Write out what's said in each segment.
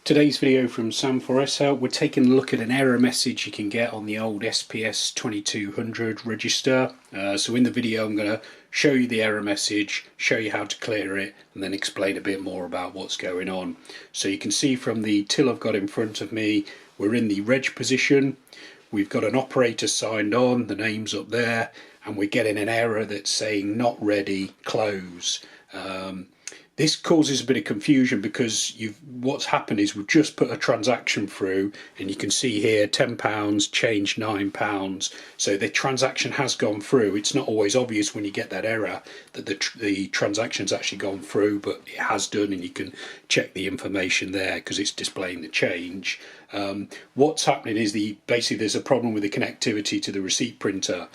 Today's video from Sam4S Help, we're taking a look at an error message you can get on the old SPS2200 register. So in the video I'm going to show you the error message, show you how to clear it, and then explain a bit more about what's going on. So you can see from the till I've got in front of me, we're in the reg position, we've got an operator signed on, the name's up there, and we're getting an error that's saying not ready, close. This causes a bit of confusion because what's happened is we've just put a transaction through, and you can see here £10 changed £9, so the transaction has gone through. It's not always obvious when you get that error that the transaction's actually gone through, but it has done, and you can check the information there because it's displaying the change. What's happening is basically there's a problem with the connectivity to the receipt printer.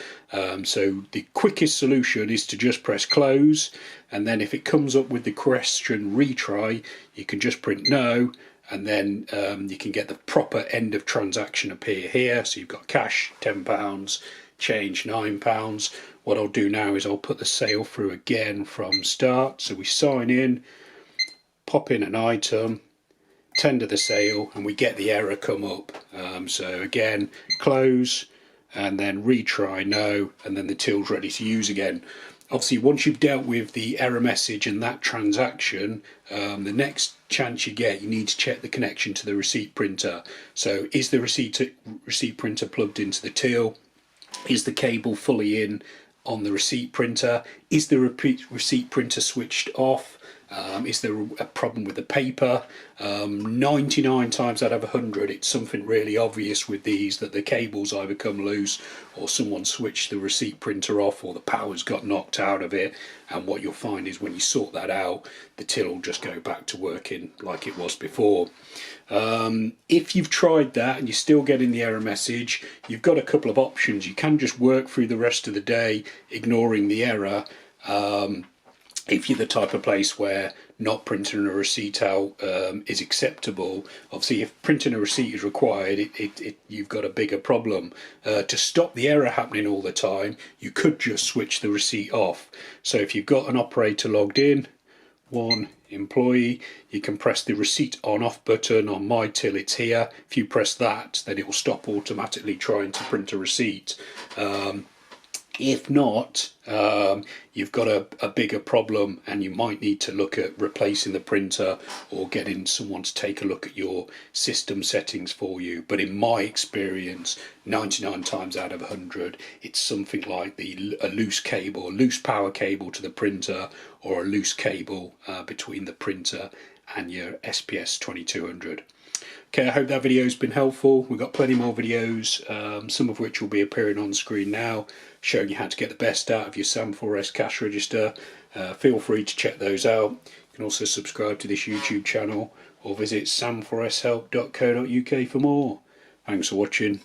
So the quickest solution is to just press close, and then if it comes up with the question retry, you can just print no, and then you can get the proper end of transaction appear here. So you've got cash £10, change £9. What I'll do now is I'll put the sale through again from start. So we sign in, pop in an item, tender the sale, and we get the error come up. So again, close, and then retry no, and then the till's ready to use again. Obviously, once you've dealt with the error message and that transaction, the next chance you get, you need to check the connection to the receipt printer. So is the receipt printer plugged into the till? Is the cable fully in on the receipt printer? Is the receipt printer switched off? Is there a problem with the paper? 99 times out of 100 it's something really obvious with these, that the cable's either come loose or someone switched the receipt printer off or the power's got knocked out of it, and what you'll find is when you sort that out, the till will just go back to working like it was before. If you've tried that and you're still getting the error message, you've got a couple of options. You can just work through the rest of the day ignoring the error. If you're the type of place where not printing a receipt out is acceptable, obviously if printing a receipt is required, you've got a bigger problem. To stop the error happening all the time, you could just switch the receipt off. So if you've got an operator logged in, one employee, you can press the receipt on off button. On my till it's here. If you press that, then it will stop automatically trying to print a receipt. If not, you've got a bigger problem, and you might need to look at replacing the printer or getting someone to take a look at your system settings for you. But in my experience, 99 times out of 100, it's something like a loose cable, a loose power cable to the printer, or a loose cable between the printer and your SPS2200. Okay, I hope that video has been helpful. We've got plenty more videos, some of which will be appearing on screen now, showing you how to get the best out of your Sam4S cash register. Feel free to check those out. You can also subscribe to this YouTube channel or visit sam4shelp.co.uk for more. Thanks for watching.